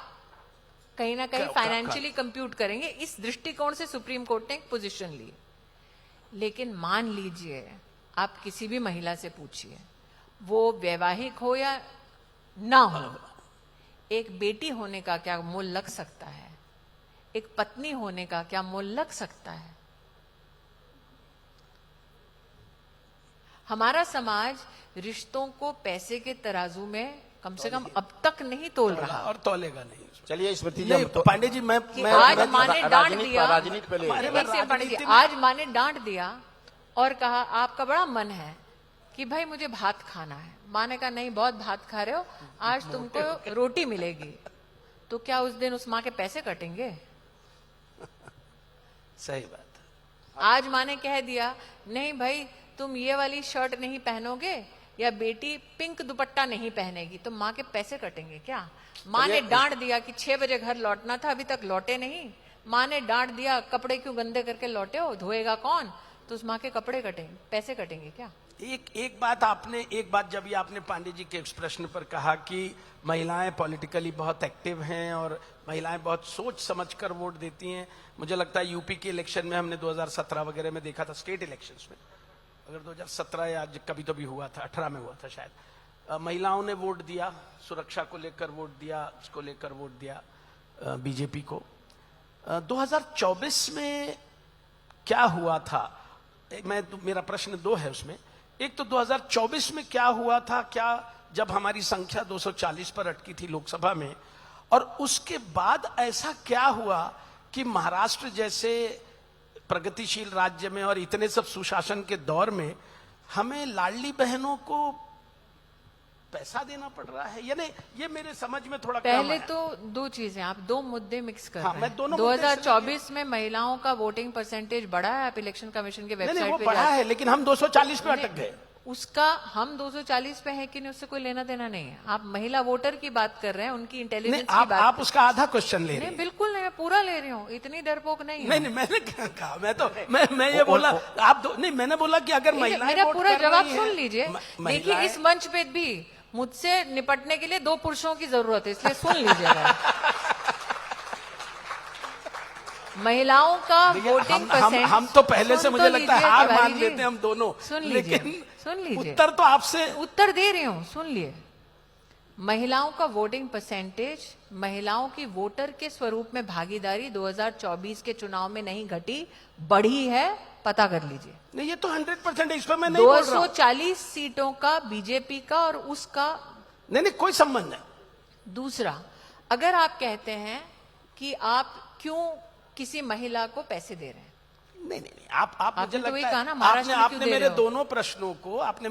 Speaker 2: कहीं ना कहीं
Speaker 1: का-
Speaker 2: फाइनेंशियली कंप्यूट करेंगे, इस दृष्टिकोण से सुप्रीम कोर्ट ने एक पोजीशन ली। लेकिन मान लीजिए आप किसी भी महिला से पूछिए, वो वैवाहिक हो या ना हो, एक बेटी होने का क्या मोल लग सकता है? एक पत्नी होने का क्या मोल लग सकता है? हमारा समाज रिश्तों को पैसे के तराजू में कम से कम अब तक नहीं तोल रहा।
Speaker 1: और तोलेगा नहीं।
Speaker 3: चलिए स्मृति जी,
Speaker 1: नहीं,
Speaker 3: हम तो
Speaker 1: पांडे जी, मैं
Speaker 2: कि आज
Speaker 1: मैं-
Speaker 2: माँ ने डांट
Speaker 3: राजनीति
Speaker 2: दिया,
Speaker 3: राजनीति पे ले
Speaker 1: अरे
Speaker 3: लीजिए।
Speaker 2: एक सेकंड पंडित जी,
Speaker 1: राजनीति में-
Speaker 2: आज माँ ने डांट दिया और कहा आपका बड़ा मन है कि भाई मुझे भात खाना है। माँ ने कहा नहीं, बहुत भात खा रहे हो, आज तुमको रोटी मिलेगी। तो क्या उस दिन उस माँ के पैसे कटेंगे?
Speaker 1: सही बात।
Speaker 2: आज माँ ने कह दिया नहीं भाई तुम ये वाली शर्ट नहीं पहनोगे या बेटी पिंक दुपट्टा नहीं पहनेगी, तो माँ के पैसे कटेंगे क्या? माँ ने डांट दिया कि 6 बजे घर लौटना था, अभी तक लौटे नहीं। माँ ने डांट दिया कपड़े क्यों गंदे करके लौटे हो, धोएगा कौन? तो उस माँ के कपड़े कटेंगे, पैसे कटेंगे क्या?
Speaker 1: एक बात जब ये आपने पांडे जी के इस प्रश्न पर कहा कि महिलाएं पॉलिटिकली बहुत एक्टिव हैं और महिलाएं बहुत सोच समझकर वोट देती हैं, मुझे लगता है यूपी के इलेक्शन में हमने 2017 वगैरह में देखा था, स्टेट इलेक्शंस में, अगर 2017 या कभी तो भी हुआ था, 18 में हुआ था शायद, महिलाओं ने वोट दिया, सुरक्षा को लेकर वोट दिया, इसको लेकर वोट दिया बीजेपी को। 2024 में क्या हुआ था, मेरा प्रश्न 2 है उसमें। एक तो 2024 में क्या हुआ था, क्या जब हमारी संख्या 240 पर अटकी थी लोकसभा में, और उसके बाद ऐसा क्या हुआ कि महाराष्ट्र जैसे प्रगतिशील राज्य में और इतने सब सुशासन के दौर में हमें लाडली बहनों को पैसा देना पड़ रहा है? यानी ये मेरे समझ में थोड़ा कम
Speaker 2: पहले
Speaker 1: है।
Speaker 2: तो 2 चीजें, आप 2 मुद्दे मिक्स कर
Speaker 1: हाँ,
Speaker 2: रहे
Speaker 1: मैं
Speaker 2: हैं।
Speaker 1: दोनों मुद्दे
Speaker 2: 2024 में महिलाओं का वोटिंग परसेंटेज बढ़ा है, आप इलेक्शन कमीशन के
Speaker 1: नहीं,
Speaker 2: वेबसाइट
Speaker 1: वो
Speaker 2: पे
Speaker 1: बढ़ा है, लेकिन हम 240 पे अटक गए।
Speaker 2: उसका हम 240 पे है कि नहीं, उससे कोई लेना देना नहीं है। आप महिला वोटर की बात कर रहे हैं, उनकी
Speaker 1: नहीं,
Speaker 2: इंटेलिजेंस की
Speaker 1: आप
Speaker 2: बात
Speaker 1: उसका आधा क्वेश्चन ले रहे
Speaker 2: नहीं,
Speaker 1: हैं।
Speaker 2: बिल्कुल नहीं, मैं पूरा ले रही हूँ, इतनी डरपोक नहीं
Speaker 1: नहीं
Speaker 2: है।
Speaker 1: नहीं, मैंने क्या कहा, मैं ये बोला, आप नहीं, मैंने बोला कि अगर महिलाएं
Speaker 2: मेरा
Speaker 1: वोट
Speaker 2: पूरा
Speaker 1: कर
Speaker 2: जवाब
Speaker 1: रही
Speaker 2: सुन
Speaker 1: हैं-
Speaker 2: लीजिए।
Speaker 1: महिलाएं-
Speaker 2: देखिए इस मंच पे भी मुझसे निपटने के लिए 2 पुरुषों की जरूरत है, इसलिए सुन लीजिएगा। महिलाओं का वोटिंग परसेंट,
Speaker 1: हम तो पहले से मुझे लगता है हार मान
Speaker 2: लीजिए,
Speaker 1: लेते हैं हम दोनों।
Speaker 2: सुन लीजिए,
Speaker 1: लेकिन
Speaker 2: सुन लीजिए,
Speaker 1: उत्तर तो आपसे
Speaker 2: उत्तर दे रही हूं, सुन लिए। महिलाओं का वोटिंग परसेंटेज, महिलाओं की वोटर के स्वरूप में भागीदारी 2024 के चुनाव में नहीं घटी, बढ़ी है, पता कर लीजिए।
Speaker 1: नहीं, ये तो 100% इस पर मैं नहीं बोल रहा हूं।
Speaker 2: 240 सीटों का बीजेपी का और उसका
Speaker 1: नहीं, कोई संबंध नहीं।
Speaker 2: दूसरा, अगर आप कहते हैं कि आप क्यों किसी महिला को पैसे दे रहे हैं,
Speaker 1: नहीं, आप मुझे
Speaker 2: तो वही
Speaker 1: लगता
Speaker 2: कहा
Speaker 1: है
Speaker 2: ना, महाराष्ट्र में
Speaker 1: आपने
Speaker 2: क्यों दे
Speaker 1: मेरे
Speaker 2: रहे हो?
Speaker 1: दोनों प्रश्नों को आपने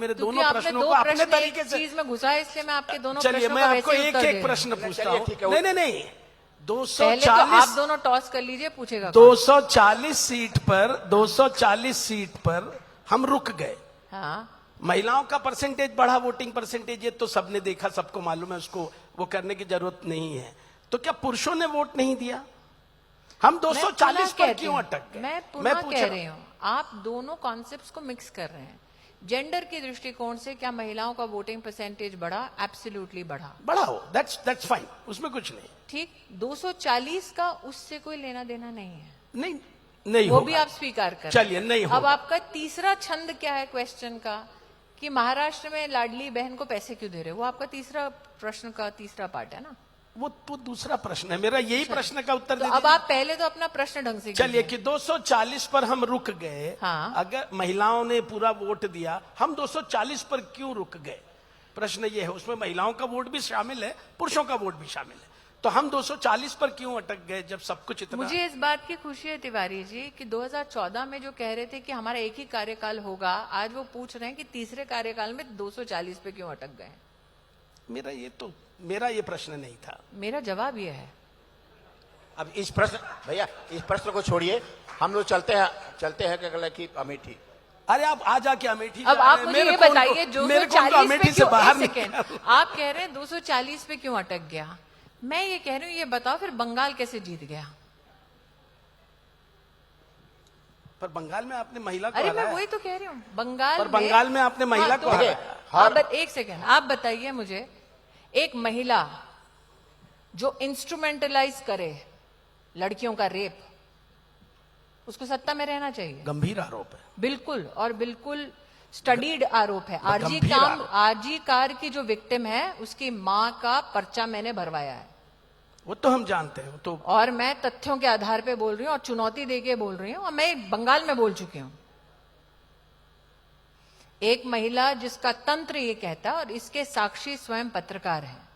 Speaker 1: अपने
Speaker 2: प्रश्न
Speaker 1: तरीके
Speaker 2: एक
Speaker 1: से।
Speaker 2: चीज में घुसा है, इसलिए मैं आपके दोनों
Speaker 1: चलिए
Speaker 2: प्रश्नों
Speaker 1: मैं
Speaker 2: का
Speaker 1: आपको
Speaker 2: वैसे ही
Speaker 1: एक
Speaker 2: उत्तर
Speaker 1: एक
Speaker 2: दे
Speaker 1: प्रश्न
Speaker 2: रही हूं।
Speaker 1: पूछता
Speaker 3: चलिए,
Speaker 1: हूँ।
Speaker 3: ठीक है,
Speaker 1: नहीं,
Speaker 2: पहले तो
Speaker 1: 240
Speaker 2: आप दोनों टॉस कर लीजिए, पूछेगा कौन?
Speaker 1: 240 सीट पर हम रुक गए।
Speaker 2: हाँ,
Speaker 1: महिलाओं का परसेंटेज बढ़ा, वोटिंग परसेंटेज, ये तो सबने देखा, सबको मालूम है, उसको वो करने की जरूरत नहीं है। तो क्या पुरुषों ने वोट नहीं दिया? हम 240 पर क्यों अटक गए?
Speaker 2: मैं पुनः कह रही हूँ, आप दोनों कॉन्सेप्ट्स को मिक्स कर रहे हैं। जेंडर के दृष्टिकोण से क्या महिलाओं का वोटिंग परसेंटेज बढ़ा? एब्सोल्युटली बढ़ा।
Speaker 1: बढ़ा हो, दैट्स फाइन, उसमें कुछ नहीं।
Speaker 2: ठीक, 240 का उससे कोई लेना देना नहीं है,
Speaker 1: नहीं
Speaker 2: वो
Speaker 1: होगा।
Speaker 2: भी आप स्वीकार कर।
Speaker 1: चलिए, नहीं
Speaker 2: अब
Speaker 1: होगा।
Speaker 2: आपका तीसरा छंद क्या है क्वेश्चन का, कि महाराष्ट्र में लाडली बहन को पैसे क्यों दे रहे हो? वो आपका तीसरा प्रश्न का तीसरा पार्ट है ना।
Speaker 1: वो तो दूसरा प्रश्न है, मेरा यही प्रश्न का उत्तर
Speaker 2: तो
Speaker 1: दे
Speaker 2: अब
Speaker 1: दीजिए।
Speaker 2: आप पहले तो अपना प्रश्न ढंग से
Speaker 1: चलिए
Speaker 2: कीजिए।
Speaker 1: कि 240 पर हम रुक गए।
Speaker 2: हाँ।
Speaker 1: अगर महिलाओं ने पूरा वोट दिया, हम 240 पर क्यों रुक गए? प्रश्न ये है। उसमें महिलाओं का वोट भी शामिल है, पुरुषों का वोट भी शामिल है। तो हम 240 पर क्यों अटक गए जब सब कुछ इतना।
Speaker 2: मुझे इस बात की खुशी है तिवारी जी कि 2014 में जो कह रहे थे कि हमारा एक ही कार्यकाल होगा, आज वो पूछ रहे हैं कि तीसरे कार्यकाल में 240 पे क्यों अटक गए।
Speaker 1: मेरा ये प्रश्न नहीं था।
Speaker 2: मेरा जवाब ये है।
Speaker 3: अब इस प्रश्न, भैया इस प्रश्न को छोड़िए, हम लोग चलते हैं कि अमेठी।
Speaker 1: अरे आप आ जाके अमेठी
Speaker 2: अब
Speaker 1: जा
Speaker 2: आप
Speaker 1: रहे हैं।
Speaker 2: मुझे ये
Speaker 1: मेरे को उनको-
Speaker 2: बताइए,
Speaker 1: मेरे को उनको
Speaker 2: 240 पे
Speaker 1: अमेठी से
Speaker 2: क्यों,
Speaker 1: बाहर
Speaker 2: एक सेकेंड,
Speaker 1: निकाल।
Speaker 2: आप कह रहे हैं 240 पे क्यों अटक गया। मैं ये कह रही हूँ, ये बताओ फिर बंगाल कैसे जीत गया।
Speaker 1: पर बंगाल में आपने महिला को
Speaker 2: अरे मैं
Speaker 1: हराया।
Speaker 2: वही तो कह रही हूँ, बंगाल
Speaker 1: पर बंगाल में आपने महिला को हराया।
Speaker 2: एक सेकेंड, आप बताइए मुझे, एक महिला जो इंस्ट्रूमेंटलाइज करे लड़कियों का रेप, उसको सत्ता में रहना चाहिए?
Speaker 1: गंभीर आरोप है।
Speaker 2: बिल्कुल, और बिल्कुल स्टडीड आरोप है।
Speaker 1: गंभीर आरोप।
Speaker 2: आरजी कार की जो विक्टिम है, उसकी मां का पर्चा मैंने भरवाया है,
Speaker 1: वो तो हम जानते हैं। वो तो
Speaker 2: और मैं तथ्यों के आधार पे बोल रही हूँ और चुनौती देके बोल रही हूँ, और मैं बंगाल में बोल चुकी हूँ। एक महिला जिसका तंत्र ये कहता है, और इसके साक्षी स्वयं पत्रकार हैं,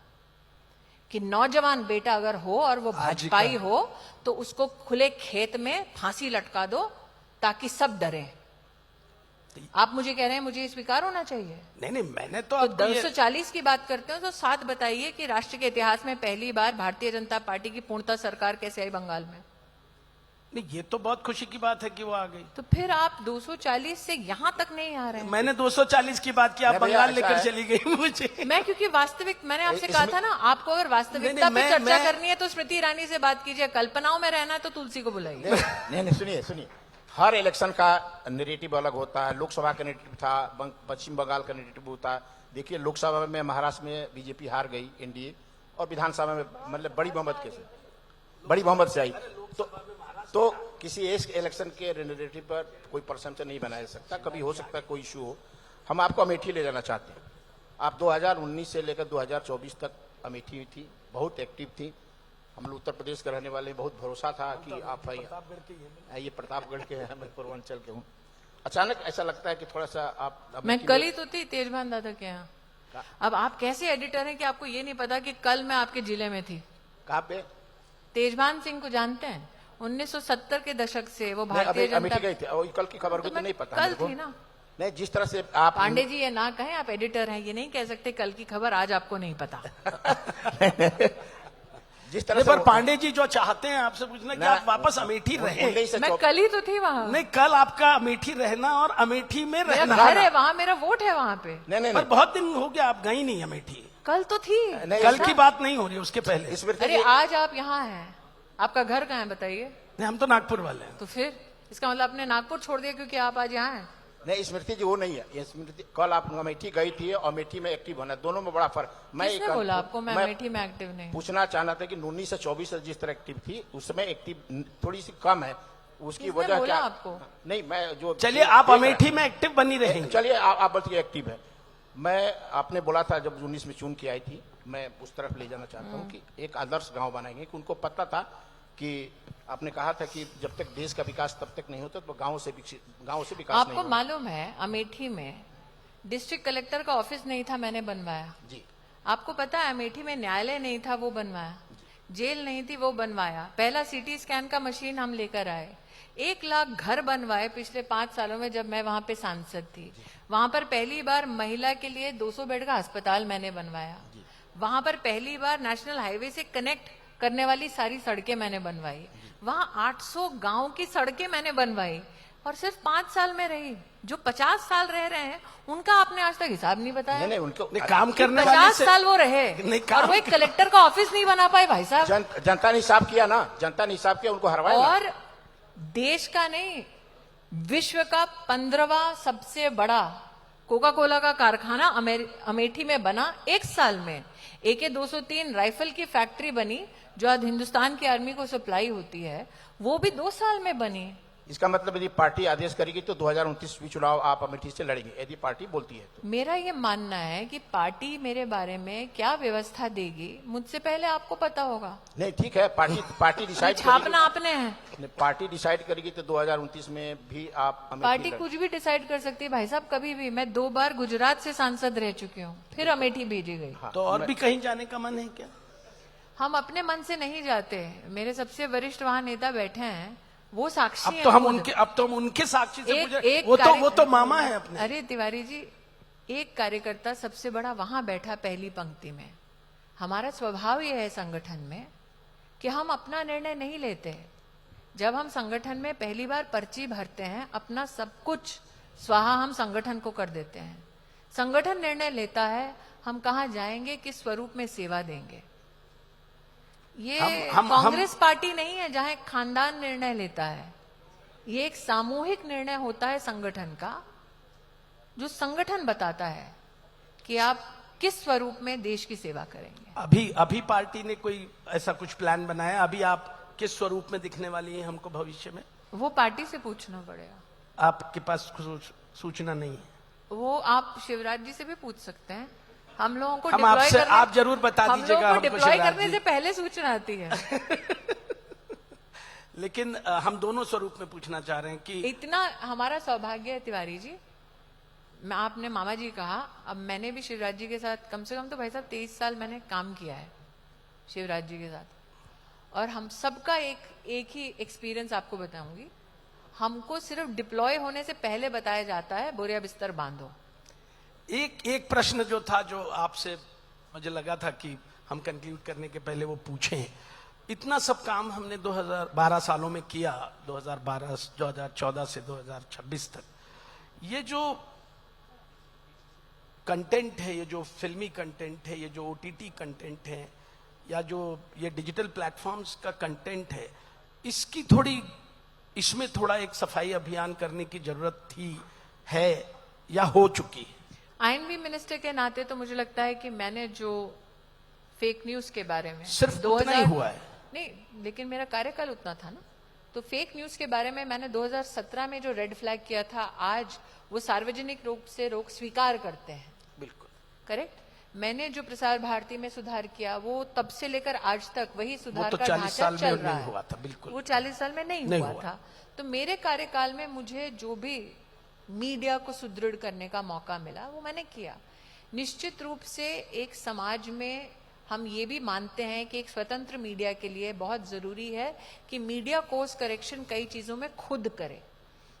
Speaker 2: कि नौजवान बेटा अगर हो और वो भाजपाई हो तो उसको खुले खेत में फांसी लटका दो ताकि सब डरे। आप मुझे कह रहे हैं मुझे स्वीकार होना चाहिए?
Speaker 1: नहीं, मैंने तो
Speaker 2: तो
Speaker 1: आपको ये-
Speaker 2: 240 की बात करते हो तो साथ बताइए कि राष्ट्र के इतिहास में पहली बार भारतीय जनता पार्टी की पूर्णतः सरकार कैसे आई बंगाल में।
Speaker 1: नहीं, ये तो बहुत खुशी की बात है कि वो आ गई।
Speaker 2: तो फिर आप 240 से यहां तक नहीं आ रहे हैं।
Speaker 1: मैंने 240 की बात की, आप
Speaker 3: नहीं भैया,
Speaker 1: बंगाल
Speaker 3: ऐसा
Speaker 1: लेकर
Speaker 3: है।
Speaker 1: चली गई मुझे।
Speaker 2: मैं क्योंकि वास्तविक, मैंने आपसे कहा था ना, आपको अगर वास्तविकता
Speaker 1: नहीं,
Speaker 2: पे चर्चा
Speaker 1: मैं-
Speaker 2: करनी है तो स्मृति ईरानी से बात कीजिए, कल्पनाओं में रहना है तो तुलसी को बुलाइए।
Speaker 3: नहीं, सुनिए, हर इलेक्शन का नेरेटिव अलग होता है। लोकसभा का नेरेटिव था, पश्चिम बंगाल का नेरेटिव होता है। देखिए, लोकसभा में महाराष्ट्र में बीजेपी हार गई एनडीए, और विधानसभा में मतलब बड़ी बहुमत से आई। तो किसी एक इलेक्शन के नेरेटिव पर कोई परसेप्शन नहीं बनाया जा सकता। कभी हो सकता है कोई इशू हो। हम आपको अमेठी ले जाना चाहते हैं। आप 2019 से लेकर 2024 तक अमेठी थी, बहुत एक्टिव थी। हम लोग उत्तर प्रदेश के रहने वाले, बहुत भरोसा था कि आप ये प्रतापगढ़ के हैं, मैं पूर्वांचल के हूँ। अचानक ऐसा लगता है कि थोड़ा सा आप
Speaker 2: मैं कल ही तो थी तेजभान दादा के यहाँ। अब आप कैसे एडिटर हैं कि आपको ये नहीं पता कि कल मैं आपके जिले में थी।
Speaker 3: कहाँ पे?
Speaker 2: तेजभान सिंह को जानते हैं? 1970 के दशक से वो भारतीय
Speaker 3: अभी अमेठी
Speaker 2: जनता
Speaker 3: गई थी, और कल की खबर को तो
Speaker 2: मैं
Speaker 3: नहीं पता
Speaker 2: कल
Speaker 3: मेरे को।
Speaker 2: थी ना।
Speaker 3: नहीं, जिस तरह से आप
Speaker 2: पांडे जी ये ना कहें, आप एडिटर हैं, ये नहीं कह सकते कल की खबर आज आपको नहीं पता।
Speaker 3: जिस तरह से
Speaker 1: पर पांडे जी जो चाहते हैं आपसे पूछना कि आप वापस अमेठी रहे।
Speaker 2: मैं कल ही तो थी वहाँ।
Speaker 1: नहीं, कल आपका अमेठी रहना और अमेठी में
Speaker 2: मेरा
Speaker 1: रहना।
Speaker 2: घर है वहाँ, मेरा वोट है वहाँ पे।
Speaker 3: नहीं,
Speaker 1: पर बहुत दिन हो गया आप गई नहीं अमेठी।
Speaker 2: कल तो थी।
Speaker 3: नहीं,
Speaker 1: कल की बात नहीं हो रही, उसके पहले।
Speaker 3: स्मृति
Speaker 2: अरे
Speaker 3: जी,
Speaker 2: आज आप यहाँ हैं, आपका घर कहाँ है बताइए?
Speaker 1: नहीं, हम तो नागपुर वाले हैं।
Speaker 2: तो फिर इसका मतलब आपने नागपुर छोड़ दिया क्योंकि आप आज यहाँ हैं?
Speaker 3: नहीं स्मृति जी वो नहीं है, ये स्मृति कल आप अमेठी गई थी और अमेठी में एक्टिव होना, दोनों में बड़ा फर्क।
Speaker 2: किसने बोला आपको मैं अमेठी में एक्टिव नहीं?
Speaker 3: पूछना चाहना था कि 19 से 24 से जिस तरह एक्टिव थी उसमें एक्टिव थोड़ी सी कम है, उसकी
Speaker 2: किसने
Speaker 3: वजह
Speaker 2: बोला
Speaker 3: क्या?
Speaker 2: आपको?
Speaker 3: नहीं मैं जो
Speaker 1: चलिए आप अमेठी में एक्टिव बनी रहेंगे।
Speaker 3: चलिए आप बोलती एक्टिव है। मैं आपने बोला था जब 19 में चुन के आई थी, मैं उस तरफ ले जाना चाहता हूँ कि एक आदर्श गांव बनाएंगे, कि उनको पता था कि आपने कहा था कि जब तक देश का विकास तब तक नहीं होता तो गांव से विकास नहीं
Speaker 2: आपको
Speaker 3: होगा।
Speaker 2: मालूम है अमेठी में डिस्ट्रिक्ट कलेक्टर का ऑफिस नहीं था, मैंने बनवाया।
Speaker 3: जी
Speaker 2: आपको पता है अमेठी में न्यायालय नहीं था, वो बनवाया। जेल नहीं थी, वो बनवाया। पहला सीटी स्कैन का मशीन हम लेकर आए। 1 लाख घर बनवाए पिछले 5 सालों में जब मैं वहां पे सांसद थी। वहां पर पहली बार महिला के लिए 200 बेड का अस्पताल मैंने बनवाया। वहां पर पहली बार नेशनल हाईवे से कनेक्ट करने वाली सारी सड़कें मैंने बनवाई। वहां 800 गांव की सड़कें मैंने बनवाई और सिर्फ 5 साल में रही। जो 50 साल रह रहे हैं उनका आपने आज तक हिसाब नहीं बताया।
Speaker 3: नहीं उनको
Speaker 1: नहीं, काम करने वाले
Speaker 2: 50
Speaker 1: से
Speaker 2: साल वो रहे
Speaker 1: नहीं,
Speaker 2: और
Speaker 1: काम
Speaker 2: वो एक कलेक्टर का ऑफिस नहीं बना पाए भाई साहब।
Speaker 3: जनता ने हिसाब किया ना, जनता ने हिसाब किया, उनको हरवाया ना।
Speaker 2: और देश का नहीं, विश्व का 15वां सबसे बड़ा कोका कोला का कारखाना अमेठी में बना 1 साल में। AK-203 राइफल की फैक्ट्री बनी जो आज हिंदुस्तान की आर्मी को सप्लाई होती है, वो भी 2 साल में बनी।
Speaker 3: इसका मतलब यदि पार्टी आदेश करेगी तो 2029 में चुनाव आप अमेठी से लड़ेंगे, यदि पार्टी बोलती है तो।
Speaker 2: मेरा ये मानना है कि पार्टी मेरे बारे में क्या व्यवस्था देगी मुझसे पहले आपको पता होगा।
Speaker 3: नहीं ठीक है, पार्टी डिसाइड
Speaker 2: छापना आपने है।
Speaker 3: पार्टी डिसाइड करेगी तो 2029 में भी आप अमेठी
Speaker 2: पार्टी
Speaker 3: लड़ेंगे।
Speaker 2: कुछ भी डिसाइड कर सकती है भाई साहब, कभी भी। मैं 2 बार गुजरात से सांसद रह चुकी हूँ, फिर अमेठी भेजी गई।
Speaker 3: हाँ,
Speaker 1: तो और भी कहीं जाने का मन है क्या?
Speaker 2: हम अपने मन से नहीं जाते। मेरे सबसे वरिष्ठ वहां नेता बैठे हैं, वो साक्षी
Speaker 1: अब
Speaker 2: हैं
Speaker 1: तो हम
Speaker 2: खुद।
Speaker 1: उनके साक्षी से
Speaker 2: एक
Speaker 1: पूछे, वो तो
Speaker 2: कार्य-
Speaker 1: मामा है अपने।
Speaker 2: अरे तिवारी जी, एक कार्यकर्ता सबसे बड़ा वहां बैठा पहली पंक्ति में। हमारा स्वभाव यह है संगठन में कि हम अपना निर्णय नहीं लेते। जब हम संगठन में पहली बार पर्ची भरते हैं, अपना सब कुछ स्वाहा हम संगठन को कर देते हैं। संगठन निर्णय लेता है हम कहाँ जाएंगे, किस स्वरूप में सेवा देंगे। ये कांग्रेस पार्टी नहीं है जहां एक खानदान निर्णय लेता है। ये एक सामूहिक निर्णय होता है संगठन का, जो संगठन बताता है कि आप किस स्वरूप में देश की सेवा करेंगे।
Speaker 1: अभी पार्टी ने कोई ऐसा कुछ प्लान बनाया? अभी आप किस स्वरूप में दिखने वाली हैं हमको भविष्य में?
Speaker 2: वो पार्टी से पूछना पड़ेगा।
Speaker 1: आपके पास सूचना नहीं है?
Speaker 2: वो आप शिवराज जी से भी पूछ सकते हैं। हम लोगों को
Speaker 1: हम
Speaker 2: डिप्लॉय
Speaker 1: आपसे
Speaker 2: करने,
Speaker 1: आप जरूर बता
Speaker 2: हम
Speaker 1: दीजिएगा
Speaker 2: लोगों को
Speaker 1: हमको
Speaker 2: डिप्लॉय
Speaker 1: शिवराज
Speaker 2: करने
Speaker 1: जी।
Speaker 2: से पहले सूचना आती है।
Speaker 1: लेकिन हम दोनों स्वरूप में पूछना चाह रहे हैं कि
Speaker 2: इतना हमारा सौभाग्य है तिवारी जी। मैं आपने मामा जी कहा, अब मैंने भी शिवराज जी के साथ कम से कम तो भाई साहब 23 साल मैंने काम किया है शिवराज जी के साथ। और हम सबका एक ही एक्सपीरियंस आपको बताऊंगी। हमको सिर्फ डिप्लॉय होने से पहले बताया जाता है बोरिया बिस्तर बांधो।
Speaker 1: एक प्रश्न जो था, जो आपसे मुझे लगा था कि हम कंक्लूड करने के पहले वो पूछें। इतना सब काम हमने 2012 सालों में किया, 2014 से 2026 तक। ये जो कंटेंट है, ये जो फिल्मी कंटेंट है, ये जो OTT कंटेंट है, या जो ये डिजिटल प्लेटफॉर्म्स का कंटेंट है, इसमें थोड़ा एक सफाई अभियान करने की जरूरत थी, है या हो चुकी है?
Speaker 2: आईएनबी मिनिस्टर के नाते तो मुझे लगता है कि मैंने जो फेक न्यूज के बारे में
Speaker 1: सिर्फ उतना ही हुआ है।
Speaker 2: नहीं, लेकिन मेरा कार्यकाल उतना था ना। तो फेक न्यूज के बारे में मैंने 2017 में जो रेड फ्लैग किया था, आज वो सार्वजनिक रूप से रोक स्वीकार करते हैं।
Speaker 1: बिल्कुल
Speaker 2: करेक्ट। मैंने जो प्रसार भारती में सुधार किया, वो तब से लेकर आज तक वही सुधार
Speaker 1: तो
Speaker 2: का
Speaker 1: 40
Speaker 2: ढांचा
Speaker 1: साल में
Speaker 2: चल रहा
Speaker 1: नहीं
Speaker 2: है।
Speaker 1: हुआ था, बिल्कुल।
Speaker 2: वो 40 साल में नहीं हुआ था। तो मेरे कार्यकाल में मुझे जो भी मीडिया को सुदृढ़ करने का मौका मिला, वो मैंने किया। निश्चित रूप से एक समाज में हम ये भी मानते हैं कि एक स्वतंत्र मीडिया के लिए बहुत जरूरी है कि मीडिया कोर्स करेक्शन कई चीजों में खुद करे,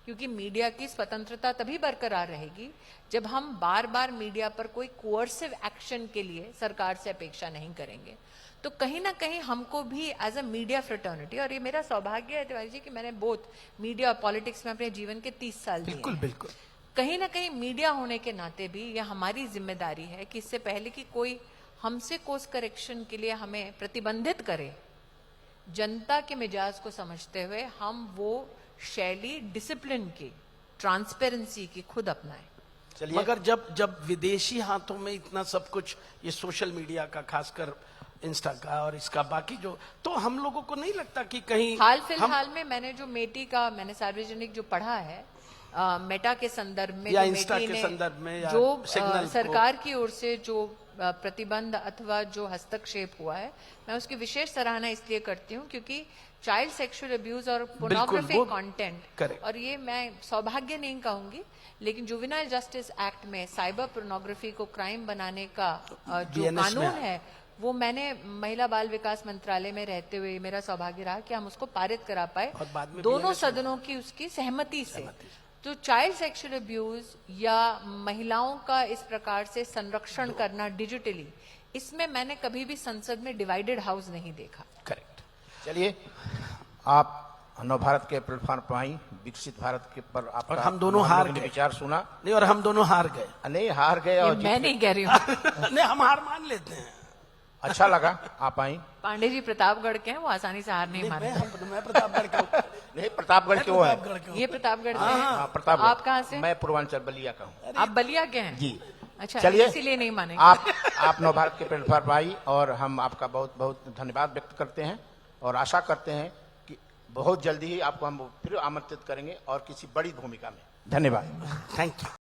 Speaker 2: क्योंकि मीडिया की स्वतंत्रता तभी बरकरार रहेगी जब हम बार बार मीडिया पर कोई कोअर्सिव एक्शन के लिए सरकार से अपेक्षा नहीं करेंगे। तो कहीं ना कहीं हमको भी एज अ मीडिया फ्रेटर्निटी, और ये मेरा सौभाग्य है तिवारी जी कि मैंने बोथ मीडिया और पॉलिटिक्स में अपने जीवन के 30 साल दिए।
Speaker 1: बिल्कुल बिल्कुल।
Speaker 2: कहीं ना कहीं मीडिया होने के नाते भी यह हमारी जिम्मेदारी है कि इससे पहले कि कोई हमसे कोर्स करेक्शन के लिए हमें प्रतिबंधित करे, जनता के मिजाज को समझते हुए हम वो शैली डिसिप्लिन की ट्रांसपेरेंसी की खुद अपनाएं।
Speaker 3: चलिए,
Speaker 1: मगर जब विदेशी हाथों में इतना सब कुछ, ये सोशल मीडिया का, खासकर इंस्टा का और इसका बाकी जो, तो हम लोगों को नहीं लगता कि कहीं
Speaker 2: हाल फिलहाल में मैंने जो मेटी का मैंने सार्वजनिक जो पढ़ा है, मेटा के संदर्भ में,
Speaker 1: या
Speaker 2: जो
Speaker 1: इंस्टा
Speaker 2: मेटी
Speaker 1: के
Speaker 2: ने
Speaker 1: संदर्भ में, या
Speaker 2: जो
Speaker 1: सिग्नल को-
Speaker 2: सरकार की ओर से जो प्रतिबंध अथवा जो हस्तक्षेप हुआ है, मैं उसकी विशेष सराहना इसलिए करती हूँ क्योंकि चाइल्ड सेक्सुअल अब्यूज और पोर्नोग्राफिक
Speaker 1: वो
Speaker 2: कंटेंट,
Speaker 1: correct।
Speaker 2: और ये मैं सौभाग्य नहीं कहूंगी, लेकिन जुवेनाइल जस्टिस एक्ट में साइबर पोर्नोग्राफी को क्राइम बनाने का जो
Speaker 1: BNS में
Speaker 2: कानून है, वो मैंने महिला बाल विकास मंत्रालय में रहते हुए मेरा सौभाग्य रहा कि हम उसको पारित करा पाए,
Speaker 1: और बाद में
Speaker 2: दोनों
Speaker 1: BNS
Speaker 2: सदनों की उसकी सहमति से। तो चाइल्ड सेक्सुअल अब्यूज या महिलाओं का इस प्रकार से संरक्षण करना डिजिटली, इसमें मैंने कभी भी संसद में डिवाइडेड हाउस नहीं देखा।
Speaker 1: करेक्ट।
Speaker 3: चलिए, आप नव भारत के प्लेटफॉर्म पर आई, विकसित भारत के पर आपका
Speaker 1: और हम दोनों हार
Speaker 3: लोगों ने
Speaker 1: गए।
Speaker 3: विचार सुना।
Speaker 1: नहीं, और हम दोनों हार गए।
Speaker 3: नहीं, हार गए
Speaker 2: ये
Speaker 3: और
Speaker 2: मैं नहीं कह रही हूँ।
Speaker 1: नहीं, हम हार मान लेते हैं।
Speaker 3: अच्छा लगा आप आई।
Speaker 2: पांडे जी प्रतापगढ़ के हैं, वो आसानी से हार नहीं
Speaker 1: मैं
Speaker 2: माने।
Speaker 1: मैं प्रतापगढ़ का हूँ।
Speaker 3: नहीं, प्रतापगढ़ क्यों है?
Speaker 1: प्रतापगढ़ का हूँ।
Speaker 2: ये प्रतापगढ़ के हैं।
Speaker 3: हाँ, प्रतापगढ़।
Speaker 2: आप कहाँ से?
Speaker 3: मैं पूर्वांचल बलिया का हूँ
Speaker 2: आप बलिया के हैं?
Speaker 3: जी।
Speaker 2: अच्छा,
Speaker 3: चलिए,
Speaker 2: इसीलिए नहीं मानेंगे।
Speaker 3: आप नव भारत के प्लेटफॉर्म पर आई और हम आपका बहुत बहुत धन्यवाद व्यक्त करते हैं और आशा करते हैं कि बहुत जल्दी ही आपको हम फिर आमंत्रित करेंगे और किसी बड़ी भूमिका में। धन्यवाद।
Speaker 1: Thank you.